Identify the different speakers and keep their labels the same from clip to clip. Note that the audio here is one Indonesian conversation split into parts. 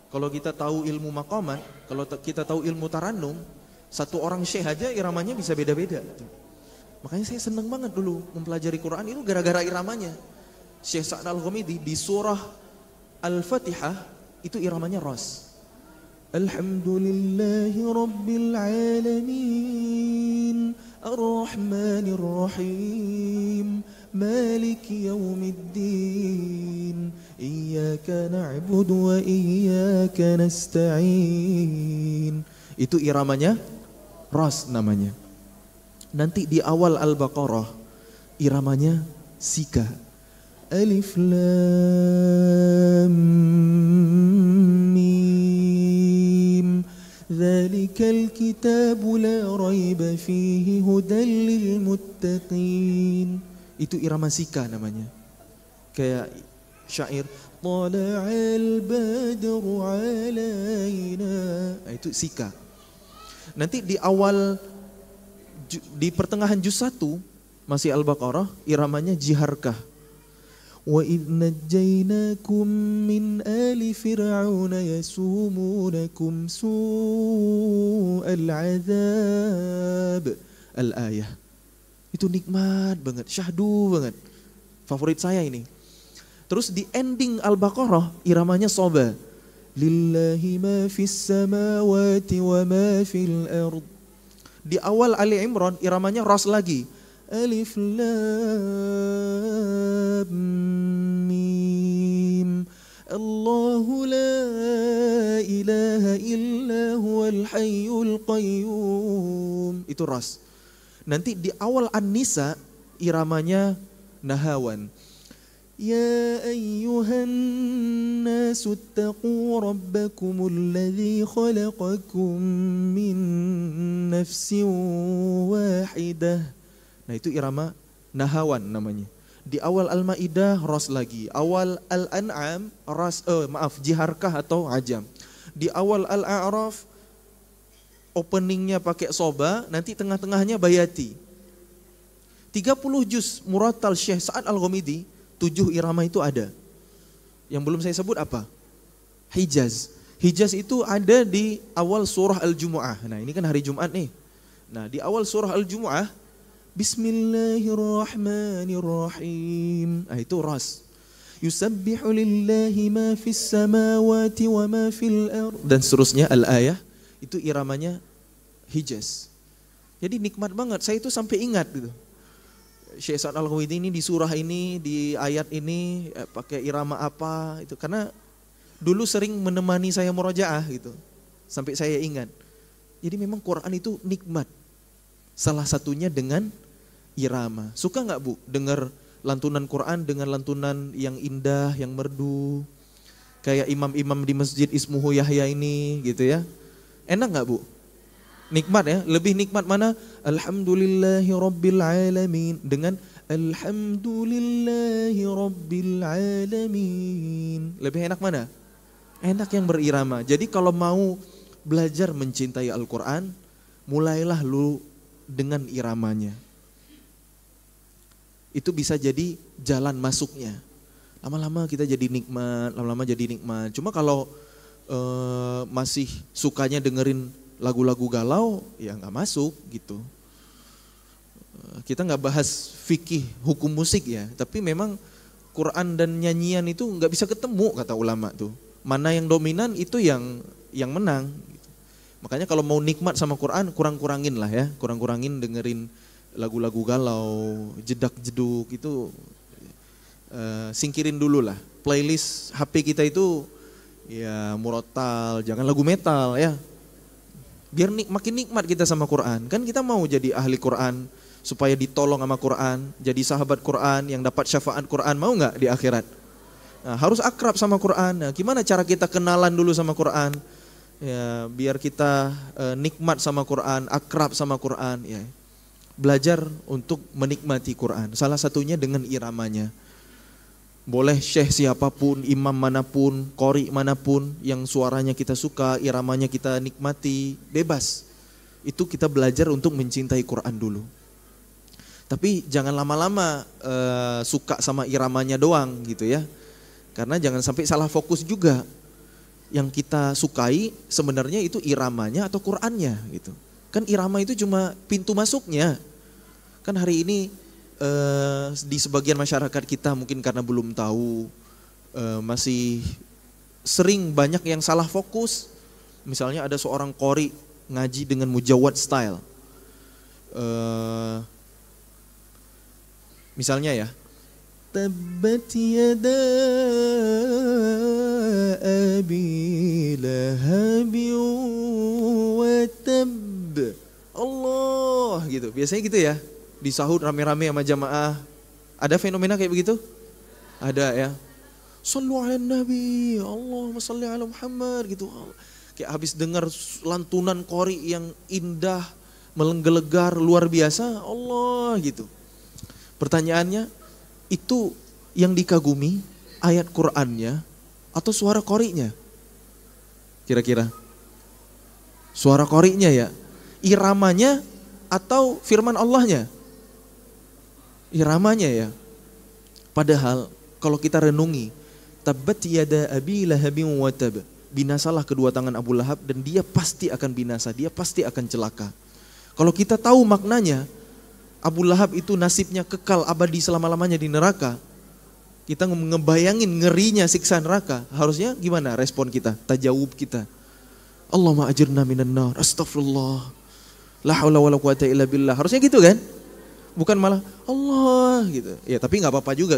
Speaker 1: Kalau kita tahu ilmu maqamat, kalau kita tahu ilmu tarannum, satu orang syekh aja iramanya bisa beda-beda. Makanya saya seneng banget dulu mempelajari Quran itu gara-gara iramanya. Syekh Sa'd Al-Ghamidi di surah Al-Fatihah itu iramanya ras. Alhamdulillahi Rabbil Alamin Ar-Rahmanir Rahim Maliki Yawmiddin Iyyaka na'budu wa iyyaka nasta'in. Itu iramanya ras namanya. Nanti di awal Al-Baqarah iramanya sika. Alif Lam Mim Dzalikal kitabu la raiba fihi hudal lil muttaqin. Itu irama sika namanya. Kayak syair Tala'al badru alaina. Itu sika. Nanti di awal, di pertengahan juz 1 masih Al-Baqarah iramanya jiharkah. Wa idh najjaynakum min ali fir'auna yasumunakum su'al azab. Al-ayah. Itu nikmat banget, syahdu banget. Favorit saya ini. Terus di ending Al-Baqarah iramanya soba. Lillahi ma fis samawati wa ma fil ard. Di awal Ali Imran iramanya ras lagi. Alif Lam Mim Allahu la ilaha illa huwal hayyul qayyum. Itu ras. Nanti di awal An-Nisa iramanya nahawan. Ya ayyuhan nasu attaqu rabbakumul ladzi khalaqakum min nafsin wahidah. Nah itu irama nahawan namanya. Di awal Al-Maidah ras lagi. Awal Al-An'am ras jiharkah atau ajam. Di awal Al-A'raf openingnya pakai soba, nanti tengah-tengahnya bayati. 30 juz Murattal Syekh Sa'd Al-Ghamidi, 7 irama itu ada. Yang belum saya sebut apa? Hijaz. Hijaz itu ada di awal surah Al-Jumu'ah. Nah ini kan hari Jumat nih. Nah di awal surah Al-Jumu'ah, Bismillahirrahmanirrahim. Nah itu ras. Yusabbihu lillahi ma fis samawati wa ma fil ard. Dan seterusnya Al-Ayah. Itu iramanya Hijaz. Jadi nikmat banget. Saya itu sampai ingat gitu. Syekh Sa'd Al-Ghamidi ini di surah ini, di ayat ini pakai irama apa itu, karena dulu sering menemani saya murojaah gitu. Sampai saya ingat. Jadi memang Quran itu nikmat. Salah satunya dengan irama. Suka enggak Bu dengar lantunan Quran dengan lantunan yang indah, yang merdu? Kayak imam-imam di Masjid Ismuhu Yahya ini gitu ya. Enak enggak Bu? Nikmat ya, lebih nikmat mana? Alhamdulillahi Rabbil Alamin dengan Alhamdulillahi Rabbil Alamin. Lebih enak mana? Enak yang berirama. Jadi kalau mau belajar mencintai Al-Quran, mulailah lu dengan iramanya. Itu bisa jadi jalan masuknya. Lama-lama kita jadi nikmat, lama-lama jadi nikmat. Cuma kalau masih sukanya dengerin lagu-lagu galau, ya nggak masuk gitu. Kita nggak bahas fikih hukum musik ya, tapi memang Quran dan nyanyian itu nggak bisa ketemu kata ulama tuh. Mana yang dominan itu yang menang. Gitu. Makanya kalau mau nikmat sama Quran, kurang-kurangin lah ya, kurang-kurangin dengerin lagu-lagu galau, jedak-jeduk itu, singkirin dulu lah. Playlist HP kita itu ya murotal, jangan lagu metal ya. Biar makin nikmat kita sama Quran. Kan kita mau jadi ahli Quran, supaya ditolong sama Quran, jadi sahabat Quran yang dapat syafaat Quran, mau nggak di akhirat? Nah, harus akrab sama Quran. Nah, gimana cara kita kenalan dulu sama Quran? Ya, biar kita nikmat sama Quran, akrab sama Quran. Ya. Belajar untuk menikmati Quran. Salah satunya dengan iramanya. Boleh syekh siapapun, imam manapun, qori manapun yang suaranya kita suka, iramanya kita nikmati, bebas. Itu kita belajar untuk mencintai Quran dulu. Tapi jangan lama-lama suka sama iramanya doang gitu ya. Karena jangan sampai salah fokus juga. yang kita sukai sebenarnya itu iramanya atau Qur'annya gitu. Kan irama itu cuma pintu masuknya. Kan hari ini di sebagian masyarakat kita mungkin karena belum tahu, masih sering banyak yang salah fokus. Misalnya ada seorang qori ngaji dengan mujawad style. Misalnya ya, tabbat yada abi lahabi wa tab. Allah gitu. Biasanya gitu ya. Di sahur rame-rame sama jamaah. Ada fenomena kayak begitu? Ada ya. Sallu ala nabi, Allahumma salli ala Muhammad gitu. Kayak habis dengar lantunan qori yang indah, melenggelegar, luar biasa, Allah gitu. Pertanyaannya, itu yang dikagumi ayat Qur'annya atau suara qori'nya? Kira-kira suara qori'nya ya, iramanya atau firman Allahnya? Iramanya ya. Padahal kalau kita renungi, tabbat yada abi lahabin wa tab, binasalah kedua tangan Abu Lahab dan dia pasti akan binasa, dia pasti akan celaka. Kalau kita tahu maknanya, Abu Lahab itu nasibnya kekal abadi selama-lamanya di neraka. Kita ngebayangin ngerinya siksa neraka. Harusnya gimana respon kita, tajawub kita? Allahumma ajirna minan nar, astagfirullah, la haula wala quwata illa billah. Harusnya gitu kan? Bukan malah Allah gitu. Ya tapi gak apa-apa juga,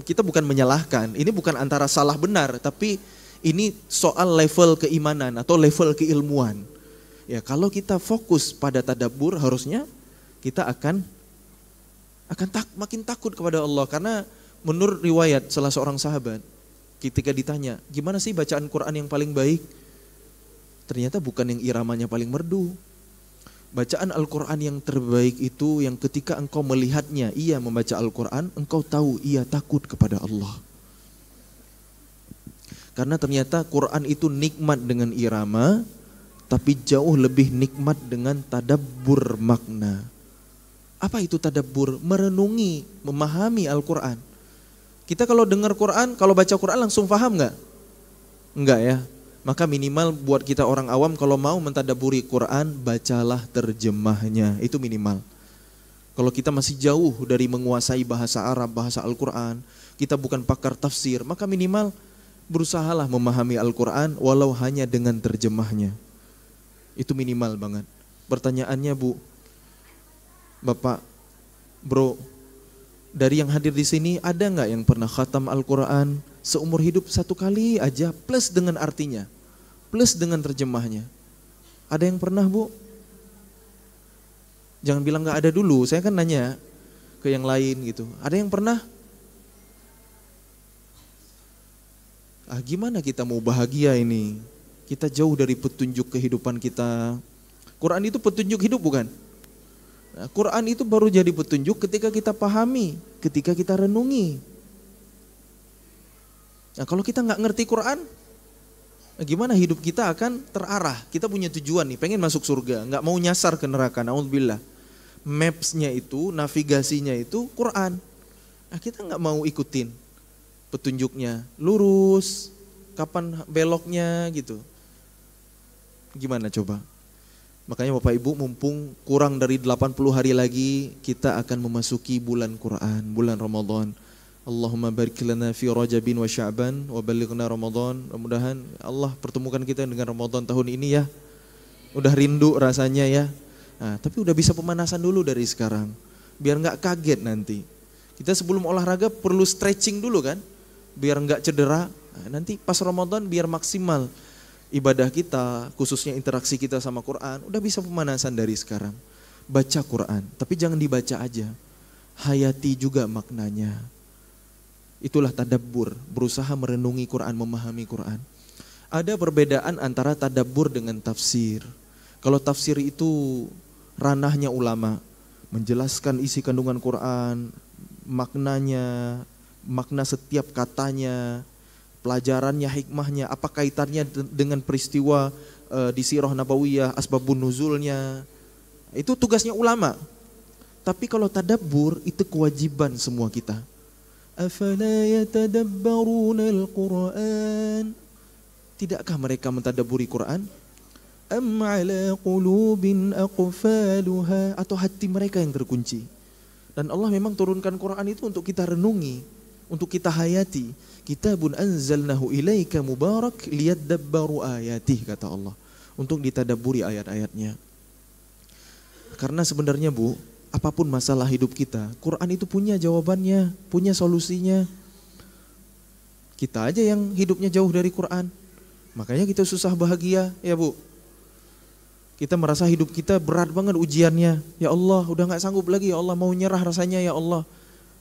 Speaker 1: kita bukan menyalahkan. Ini bukan antara salah benar, tapi ini soal level keimanan atau level keilmuan. Ya kalau kita fokus pada tadabbur, harusnya kita akan makin takut kepada Allah. Karena menurut riwayat salah seorang sahabat, ketika ditanya, gimana sih bacaan Quran yang paling baik? Ternyata bukan yang iramanya paling merdu. Bacaan Al-Quran yang terbaik itu yang ketika engkau melihatnya, ia membaca Al-Quran, engkau tahu ia takut kepada Allah. Karena ternyata Quran itu nikmat dengan irama, tapi jauh lebih nikmat dengan tadabbur makna. Apa itu tadabbur? Merenungi, memahami Al-Quran. Kita kalau dengar Quran, kalau baca Quran langsung paham gak? Enggak ya. Maka minimal buat kita orang awam kalau mau mentadabburi Quran, bacalah terjemahnya, itu minimal. Kalau kita masih jauh dari menguasai bahasa Arab, bahasa Al-Quran, kita bukan pakar tafsir, maka minimal berusahalah memahami Al-Quran walau hanya dengan terjemahnya. Itu minimal banget. Pertanyaannya Bu, Bapak, Bro, dari yang hadir di sini ada nggak yang pernah khatam Al-Quran seumur hidup satu kali aja plus dengan artinya, plus dengan terjemahnya? Ada yang pernah Bu? Jangan bilang nggak ada dulu, saya kan nanya ke yang lain gitu. Ada yang pernah? Gimana kita mau bahagia ini? Kita jauh dari petunjuk kehidupan kita. Quran itu petunjuk hidup bukan? Nah, Quran itu baru jadi petunjuk ketika kita pahami, ketika kita renungi. Nah, kalau kita nggak ngerti Quran, gimana hidup kita akan terarah? Kita punya tujuan nih, pengen masuk surga, nggak mau nyasar ke neraka. Naudzubillah. Maps-nya itu, navigasinya itu Quran. Nah, kita nggak mau ikutin petunjuknya, lurus, kapan beloknya gitu. Gimana coba? Makanya Bapak Ibu, mumpung kurang dari 80 hari lagi kita akan memasuki bulan Quran, bulan Ramadan. Allahumma barik lana fi Rajabin wa Sya'ban wa balighna Ramadan. Mudah-mudahan Allah pertemukan kita dengan Ramadan tahun ini ya. Udah rindu rasanya ya. Nah, tapi udah bisa pemanasan dulu dari sekarang. Biar gak kaget nanti. Kita sebelum olahraga perlu stretching dulu kan. Biar gak cedera. Nah, nanti pas Ramadan biar maksimal ibadah kita, khususnya interaksi kita sama Quran, udah bisa pemanasan dari sekarang. Baca Quran, tapi jangan dibaca aja. Hayati juga maknanya. Itulah tadabbur, berusaha merenungi Quran, memahami Quran. Ada perbedaan antara tadabbur dengan tafsir. Kalau tafsir itu ranahnya ulama, menjelaskan isi kandungan Quran, maknanya, makna setiap katanya, pelajarannya, hikmahnya, apa kaitannya dengan peristiwa di Sirah Nabawiyah, asbabun nuzulnya. Itu tugasnya ulama. Tapi kalau tadabbur itu kewajiban semua kita. Afala yatadabbaruna al-Quran. Tidakkah mereka mentadabburi Quran? Am ala qulubin aqfaluha, atau hati mereka yang terkunci. Dan Allah memang turunkan Quran itu untuk kita renungi, untuk kita hayati. Kitabun anzalnahu ilaika mubarak liyadabbaru ayatih, kata Allah, untuk ditadabburi ayat-ayatnya. Karena sebenarnya Bu, apapun masalah hidup kita, Quran itu punya jawabannya, punya solusinya. Kita aja yang hidupnya jauh dari Quran, makanya kita susah bahagia ya Bu. Kita merasa hidup kita berat banget ujiannya. Ya Allah, udah gak sanggup lagi ya Allah, mau nyerah rasanya ya Allah.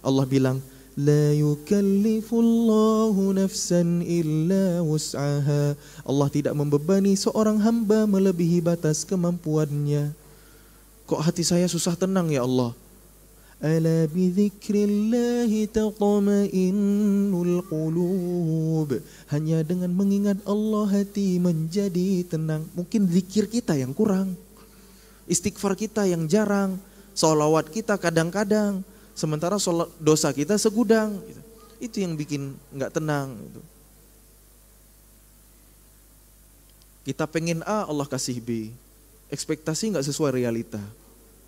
Speaker 1: Allah bilang, la yukallifullahu nafsan illa wus'aha. Allah tidak membebani seorang hamba melebihi batas kemampuannya. Kok hati saya susah tenang ya Allah? Ala bidzikrillahi tatma'innul qulub. Hanya dengan mengingat Allah hati menjadi tenang. Mungkin zikir kita yang kurang, istighfar kita yang jarang, sholawat kita kadang-kadang, sementara dosa kita segudang. Itu yang bikin gak tenang. Kita pengen A, Allah kasih B. Ekspektasi gak sesuai realita.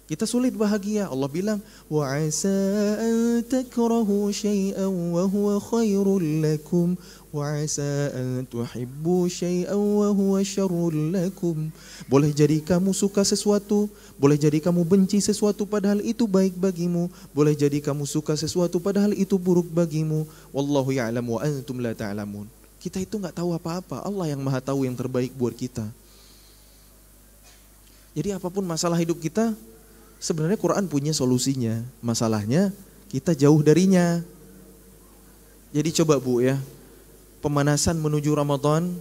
Speaker 1: Kita sulit bahagia. Allah bilang, wa asa an takrahu syai'an wa huwa khairul lakum wa asa an tuhibbu syai'an wa huwa syarrul lakum. Boleh jadi kamu suka sesuatu, boleh jadi kamu benci sesuatu padahal itu baik bagimu, boleh jadi kamu suka sesuatu padahal itu buruk bagimu. Wallahu ya'lam wa antum la ta'lamun. Kita itu enggak tahu apa-apa. Allah yang Maha tahu yang terbaik buat kita. Jadi apapun masalah hidup kita, sebenarnya Quran punya solusinya. Masalahnya kita jauh darinya. Jadi coba Bu ya, pemanasan menuju Ramadan,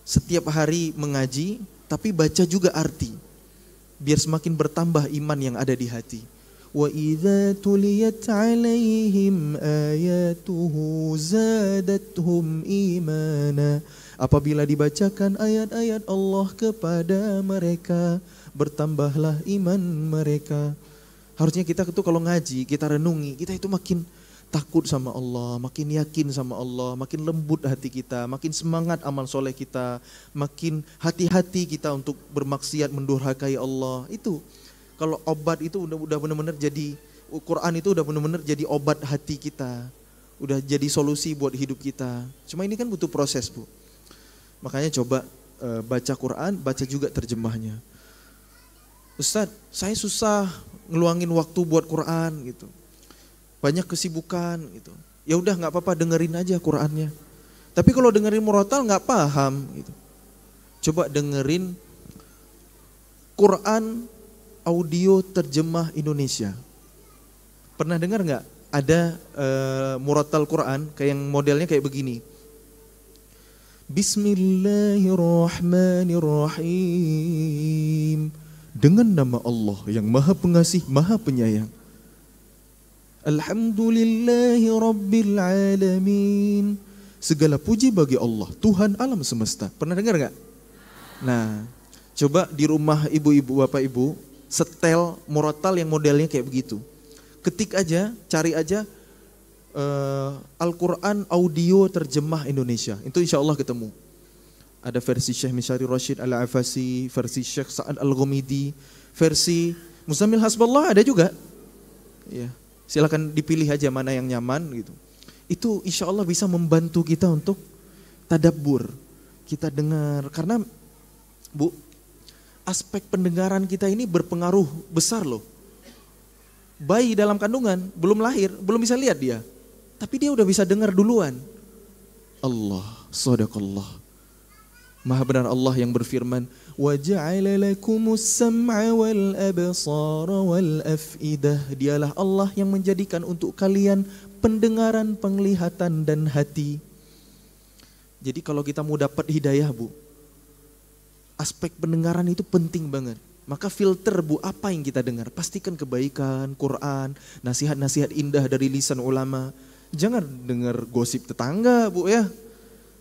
Speaker 1: setiap hari mengaji, tapi baca juga arti. Biar semakin bertambah iman yang ada di hati. Wa idza tuliyat alaihim ayatuhu zadatuhum imana. Apabila dibacakan ayat-ayat Allah kepada mereka, bertambahlah iman mereka. Harusnya kita itu kalau ngaji, kita renungi, kita itu makin takut sama Allah, makin yakin sama Allah, makin lembut hati kita, makin semangat amal soleh kita, makin hati-hati kita untuk bermaksiat mendurhakai Allah. Itu kalau obat itu udah benar-benar jadi, Quran itu udah benar-benar jadi obat hati kita, udah jadi solusi buat hidup kita. Cuma ini kan butuh proses Bu. Makanya coba baca Quran, baca juga terjemahnya. Ustadz, saya susah ngeluangin waktu buat Quran gitu. Banyak kesibukan gitu. Ya udah nggak apa-apa, dengerin aja Qurannya. Tapi kalau dengerin murotal nggak paham gitu. Coba dengerin Quran audio terjemah Indonesia. Pernah dengar nggak? Ada murotal Quran kayak yang modelnya kayak begini. Bismillahirrahmanirrahim. Dengan nama Allah yang Maha Pengasih, Maha Penyayang. Alhamdulillahi Rabbil Alamin. Segala puji bagi Allah, Tuhan alam semesta. Pernah dengar gak? Nah, coba di rumah ibu-ibu, bapak ibu, setel murotal yang modelnya kayak begitu. Ketik aja, cari aja Al-Quran audio terjemah Indonesia. Itu insya Allah ketemu. Ada versi Syekh Misyari Rashid Al-Afasi, versi Syekh Sa'ad Al-Ghamidi, versi Muzammil Hasballah ada juga. Ya, silakan dipilih aja mana yang nyaman gitu. Itu insya Allah bisa membantu kita untuk tadabbur. Kita dengar, karena Bu, aspek pendengaran kita ini berpengaruh besar loh. Bayi dalam kandungan, belum lahir, belum bisa lihat dia. Tapi dia udah bisa dengar duluan. Allah, sadaqallah. Maha benar Allah yang berfirman, wa ja'ala lakumus sam'a wal absara wal af'idah. Dialah Allah yang menjadikan untuk kalian pendengaran, penglihatan dan hati. Jadi kalau kita mau dapat hidayah Bu, aspek pendengaran itu penting banget. Maka filter Bu, apa yang kita dengar? Pastikan kebaikan, Quran, nasihat-nasihat indah dari lisan ulama. Jangan dengar gosip tetangga Bu ya.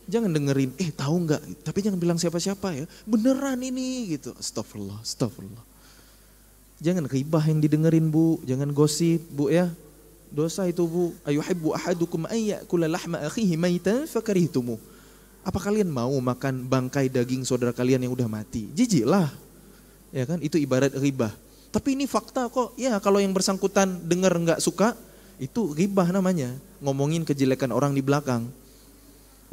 Speaker 1: Jangan dengerin, tahu nggak? Tapi jangan bilang siapa-siapa ya. Beneran ini gitu. Astagfirullah, astagfirullah. Jangan ghibah yang didengerin Bu, jangan gosip Bu ya. Dosa itu Bu. Ayuhibbu ahadukum an ya'kula lahma akhihi maitan fakarihtumuh. Apa kalian mau makan bangkai daging saudara kalian yang udah mati? Jijik lah. Ya kan, itu ibarat ghibah. Tapi ini fakta kok. Ya, kalau yang bersangkutan dengar nggak suka, itu ghibah namanya. Ngomongin kejelekan orang di belakang.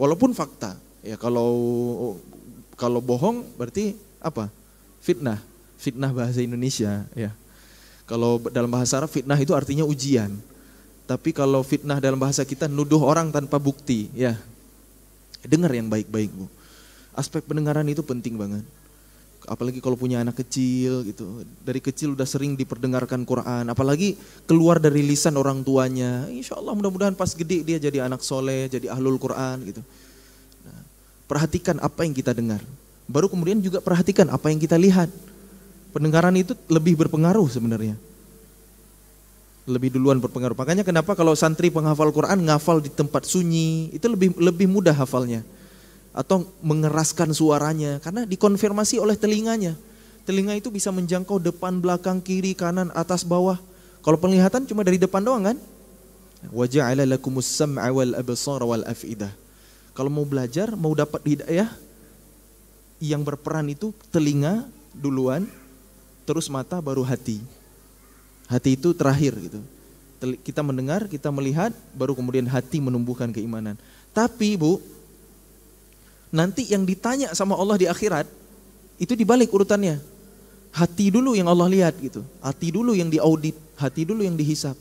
Speaker 1: Walaupun fakta. Ya, kalau bohong berarti apa? Fitnah. Fitnah bahasa Indonesia, ya. Kalau dalam bahasa Arab fitnah itu artinya ujian. Tapi kalau fitnah dalam bahasa kita nuduh orang tanpa bukti, ya. Dengar yang baik-baik, Bu. Aspek pendengaran itu penting banget. Apalagi kalau punya anak kecil gitu. Dari kecil udah sering diperdengarkan Quran. Apalagi keluar dari lisan orang tuanya. Insya Allah mudah-mudahan pas gede dia jadi anak soleh, jadi ahlul Quran gitu. Nah, perhatikan apa yang kita dengar. Baru kemudian juga perhatikan apa yang kita lihat. Pendengaran itu lebih berpengaruh sebenarnya. Lebih duluan berpengaruh. Makanya kenapa kalau santri penghafal Quran ngafal di tempat sunyi, itu lebih mudah hafalnya. Atau mengeraskan suaranya, karena dikonfirmasi oleh telinganya. Telinga itu bisa menjangkau depan, belakang, kiri, kanan, atas, bawah. Kalau penglihatan cuma dari depan doang kan? Wa ja'ala lakumus sam'a wal absara wal af'idah. Kalau mau belajar, mau dapat hidayah, yang berperan itu telinga duluan, terus mata, baru hati. Hati itu terakhir gitu. Kita mendengar, kita melihat, baru kemudian hati menumbuhkan keimanan. Tapi Bu, nanti yang ditanya sama Allah di akhirat, itu dibalik urutannya. Hati dulu yang Allah lihat gitu. Hati dulu yang diaudit, hati dulu yang dihisap.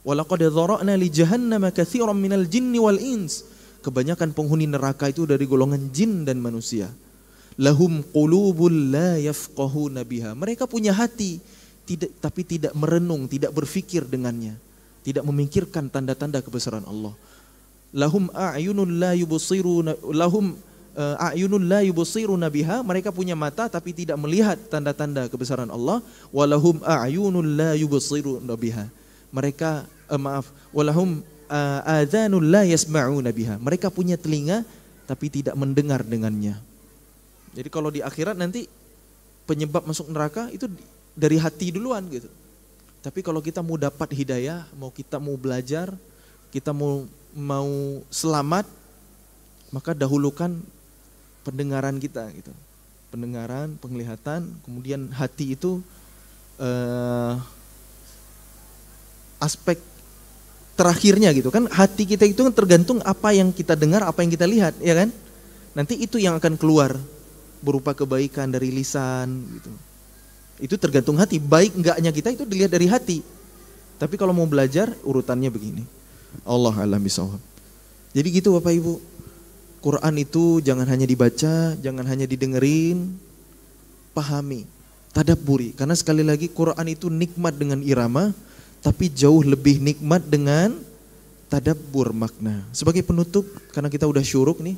Speaker 1: Walaqad dzara'na li jahannama katsiran minal jinni wal ins. Kebanyakan penghuni neraka itu dari golongan jin dan manusia. Lahum qulubul la yafqahuna biha. Mereka punya hati, tapi tidak merenung, tidak berfikir dengannya. Tidak memikirkan tanda-tanda kebesaran Allah. Lahum a'yunun la yubsiruna biha. Mereka punya mata tapi tidak melihat tanda-tanda kebesaran Allah. Walahum a'yunun la yubsiruna biha. Walahum adhanun la yasma'una biha. Mereka punya telinga tapi tidak mendengar dengannya. Jadi kalau di akhirat nanti penyebab masuk neraka itu dari hati duluan gitu. Tapi kalau kita mau dapat hidayah, kita mau belajar, kita mau selamat, maka dahulukan pendengaran kita gitu. Pendengaran, penglihatan, kemudian hati itu aspek terakhirnya gitu kan. Hati kita itu kan tergantung apa yang kita dengar, apa yang kita lihat, ya kan? Nanti itu yang akan keluar berupa kebaikan dari lisan gitu. Itu tergantung hati, baik enggaknya kita itu dilihat dari hati. Tapi kalau mau belajar urutannya begini. Allah a'lam bishawab. Jadi gitu Bapak Ibu. Quran itu jangan hanya dibaca, jangan hanya didengerin, pahami, tadabburi. Karena sekali lagi Quran itu nikmat dengan irama, tapi jauh lebih nikmat dengan tadabbur makna. Sebagai penutup, karena kita udah syuruk nih,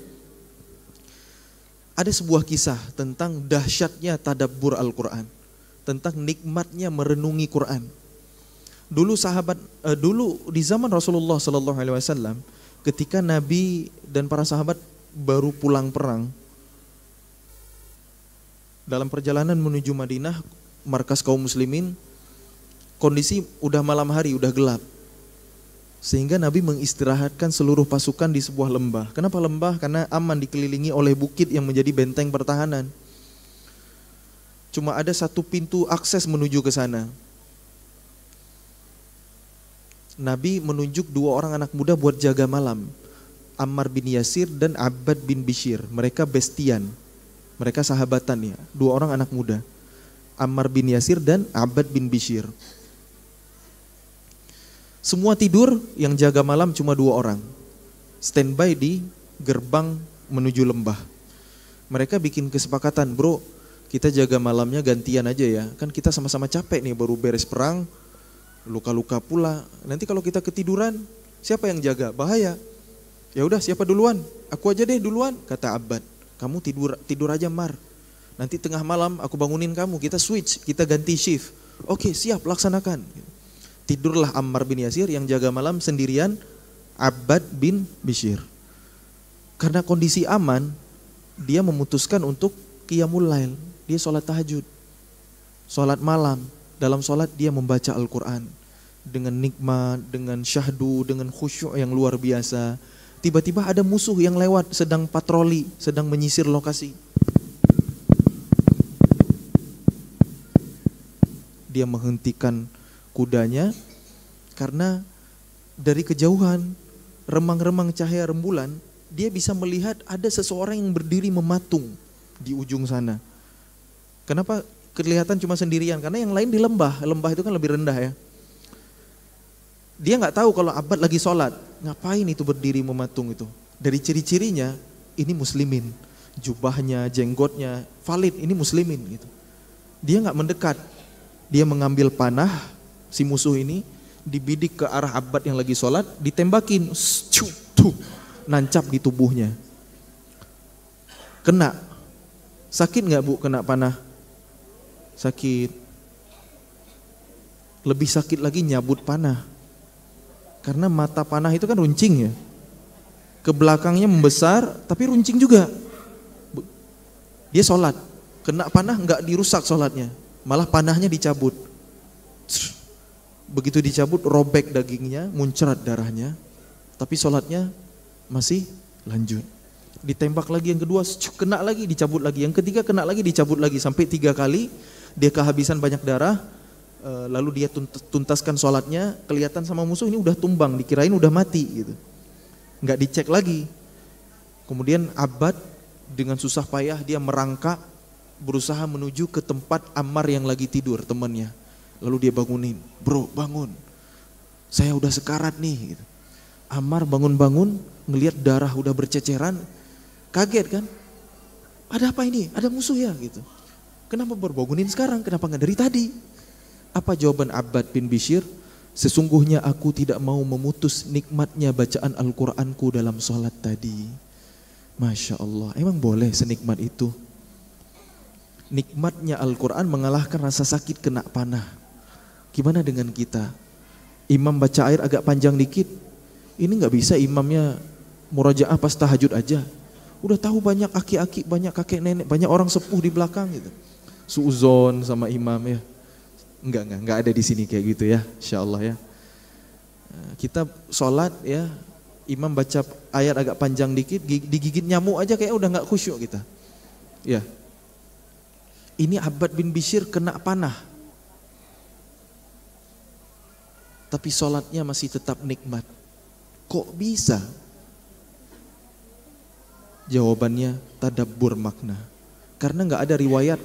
Speaker 1: ada sebuah kisah tentang dahsyatnya tadabbur Al-Quran, tentang nikmatnya merenungi Quran. Dulu di zaman Rasulullah SAW, ketika Nabi dan para sahabat baru pulang perang, dalam perjalanan menuju Madinah, markas kaum muslimin, kondisi udah malam hari, udah gelap. Sehingga Nabi mengistirahatkan seluruh pasukan di sebuah lembah. Kenapa lembah? Karena aman, dikelilingi oleh bukit yang menjadi benteng pertahanan. Cuma ada satu pintu akses menuju ke sana. Nabi menunjuk 2 orang anak muda buat jaga malam. Ammar bin Yasir dan Abbad bin Bishir. Mereka bestian. Mereka sahabatan ya. 2 orang anak muda. Ammar bin Yasir dan Abbad bin Bishir. Semua tidur, yang jaga malam cuma 2 orang. Standby di gerbang menuju lembah. Mereka bikin kesepakatan, bro, kita jaga malamnya gantian aja ya. Kan kita sama-sama capek nih, baru beres perang, luka-luka pula. Nanti kalau kita ketiduran, siapa yang jaga? Bahaya. Ya udah, siapa duluan? Aku aja deh duluan, kata Abbad. Kamu tidur aja Mar. Nanti tengah malam aku bangunin kamu, kita switch, kita ganti shift. Oke, siap, laksanakan. Tidurlah Ammar bin Yasir yang jaga malam sendirian Abbad bin Bishir. Karena kondisi aman, dia memutuskan untuk qiyamul lail. Dia sholat tahajud, sholat malam. Dalam sholat dia membaca Al-Quran dengan nikmat, dengan syahdu, dengan khusyuk yang luar biasa. Tiba-tiba ada musuh yang lewat, sedang patroli, sedang menyisir lokasi. Dia menghentikan kudanya karena dari kejauhan, remang-remang cahaya rembulan, dia bisa melihat ada seseorang yang berdiri mematung di ujung sana. Kenapa kelihatan cuma sendirian? Karena yang lain di lembah itu kan lebih rendah ya. Dia nggak tahu kalau Abbad lagi sholat. Ngapain itu berdiri mematung itu? Dari ciri-cirinya, ini muslimin. Jubahnya, jenggotnya, valid, ini muslimin gitu. Dia nggak mendekat. Dia mengambil panah, si musuh ini, dibidik ke arah Abbad yang lagi sholat, ditembakin, nancap di tubuhnya. Kena. Sakit nggak Bu kena panah? Sakit. Lebih sakit lagi nyabut panah. Karena mata panah itu kan runcing ya. Ke belakangnya membesar tapi runcing juga. Dia sholat, kena panah nggak dirusak sholatnya, malah panahnya dicabut. Begitu dicabut robek dagingnya, muncrat darahnya, tapi sholatnya masih lanjut. Ditembak lagi yang kedua, kena lagi, dicabut lagi. Yang ketiga kena lagi, dicabut lagi. Sampai 3 kali dia kehabisan banyak darah. Lalu dia tuntaskan sholatnya, kelihatan sama musuh ini udah tumbang, dikirain udah mati gitu. Nggak dicek lagi. Kemudian Abbad dengan susah payah dia merangkak, berusaha menuju ke tempat Ammar yang lagi tidur temannya. Lalu dia bangunin, bro bangun, saya udah sekarat nih gitu. Ammar bangun-bangun, ngelihat darah udah berceceran, kaget kan, ada apa ini, ada musuh ya gitu. Kenapa baru bangunin sekarang, kenapa nggak dari tadi? Apa jawaban Abbad bin Bishr? Sesungguhnya aku tidak mau memutus nikmatnya bacaan Al-Quranku dalam sholat tadi. Masya Allah, emang boleh senikmat itu? Nikmatnya Al-Quran mengalahkan rasa sakit kena panah. Gimana dengan kita? Imam baca air agak panjang dikit, ini gak bisa imamnya murajaah pas tahajud aja. Udah tahu banyak aki-aki, banyak kakek nenek, banyak orang sepuh di belakang gitu. Suuzon sama imam ya. Enggak ada di sini kayak gitu ya, insyaallah ya. Kita sholat ya, imam baca ayat agak panjang dikit, digigit nyamuk aja kayak udah nggak khusyuk kita. Ya, ini Abbad bin Bishr kena panah, tapi sholatnya masih tetap nikmat. Kok bisa? Jawabannya tadabbur makna. Karena nggak ada riwayat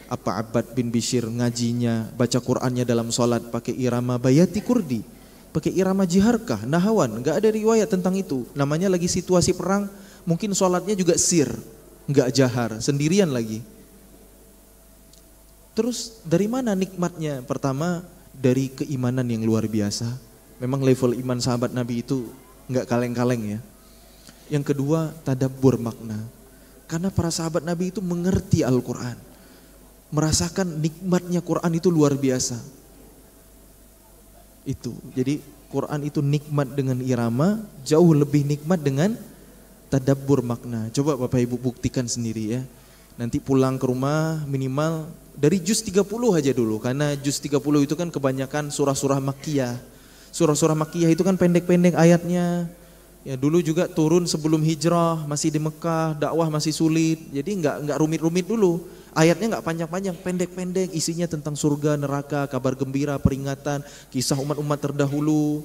Speaker 1: apa Abbad bin Bishr ngajinya, baca Qur'annya dalam sholat pakai irama bayati kurdi, pakai irama jiharkah, nahawan, nggak ada riwayat tentang itu. Namanya lagi situasi perang, mungkin sholatnya juga sir, nggak jahar, sendirian lagi. Terus dari mana nikmatnya? Pertama dari keimanan yang luar biasa. Memang level iman sahabat Nabi itu nggak kaleng-kaleng ya. Yang kedua tadabbur makna, karena para sahabat Nabi itu mengerti Al-Quran, merasakan nikmatnya Quran itu luar biasa. Itu. Jadi Quran itu nikmat dengan irama, jauh lebih nikmat dengan tadabbur makna. Coba Bapak Ibu buktikan sendiri ya. Nanti pulang ke rumah minimal dari juz 30 aja dulu. Karena juz 30 itu kan kebanyakan surah-surah Makkiyah. Surah-surah Makkiyah itu kan pendek-pendek ayatnya. Ya dulu juga turun sebelum hijrah, masih di Mekah, dakwah masih sulit. Jadi enggak rumit-rumit dulu. Ayatnya nggak panjang-panjang, pendek-pendek, isinya tentang surga, neraka, kabar gembira, peringatan, kisah umat-umat terdahulu,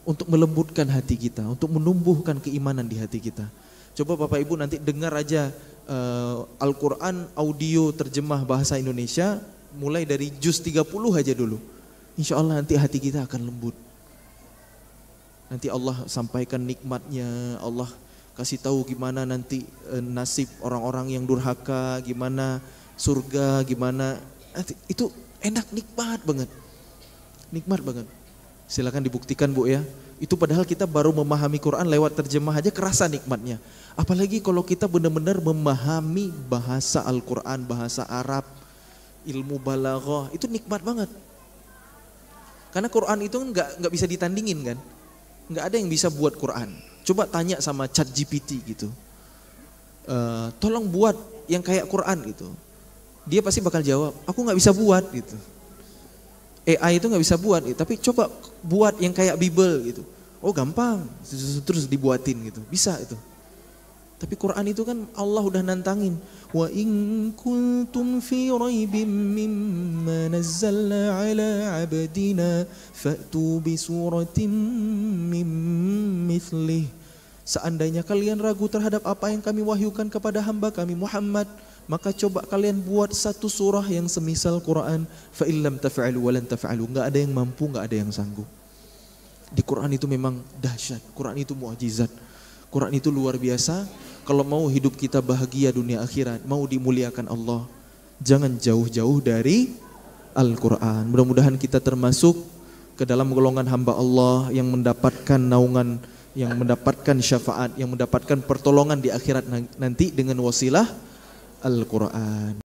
Speaker 1: untuk melembutkan hati kita, untuk menumbuhkan keimanan di hati kita. Coba Bapak Ibu nanti dengar aja Al-Quran audio terjemah bahasa Indonesia, mulai dari juz 30 aja dulu. Insya Allah nanti hati kita akan lembut. Nanti Allah sampaikan nikmatnya, Allah kasih tahu gimana nanti nasib orang-orang yang durhaka, gimana surga, gimana itu enak, nikmat banget. Nikmat banget. Silakan dibuktikan Bu ya. Itu padahal kita baru memahami Quran lewat terjemah aja kerasa nikmatnya. Apalagi kalau kita benar-benar memahami bahasa Al-Quran, bahasa Arab, ilmu balaghah, itu nikmat banget. Karena Quran itu nggak bisa ditandingin kan. Nggak ada yang bisa buat Quran. Coba tanya sama ChatGPT gitu, tolong buat yang kayak Quran gitu. Dia pasti bakal jawab, aku nggak bisa buat gitu. AI itu nggak bisa buat, gitu. Tapi coba buat yang kayak Bible gitu. Oh gampang, terus dibuatin gitu, bisa itu. Tapi Quran itu kan Allah udah nantangin. Wa in kuntum fi raibim mimma nazzalna ala abdina fa'tu bi suratin mim mithlih. Seandainya kalian ragu terhadap apa yang kami wahyukan kepada hamba kami Muhammad, maka coba kalian buat satu surah yang semisal Quran. Fa illam taf'alu wa lan taf'alu. Enggak ada yang mampu, enggak ada yang sanggup. Di Quran itu memang dahsyat. Quran itu mukjizat. Quran itu luar biasa. Kalau mau hidup kita bahagia dunia akhirat, mau dimuliakan Allah, jangan jauh-jauh dari Al-Quran. Mudah-mudahan kita termasuk ke dalam golongan hamba Allah yang mendapatkan naungan, yang mendapatkan syafaat, yang mendapatkan pertolongan di akhirat nanti dengan wasilah Al-Quran.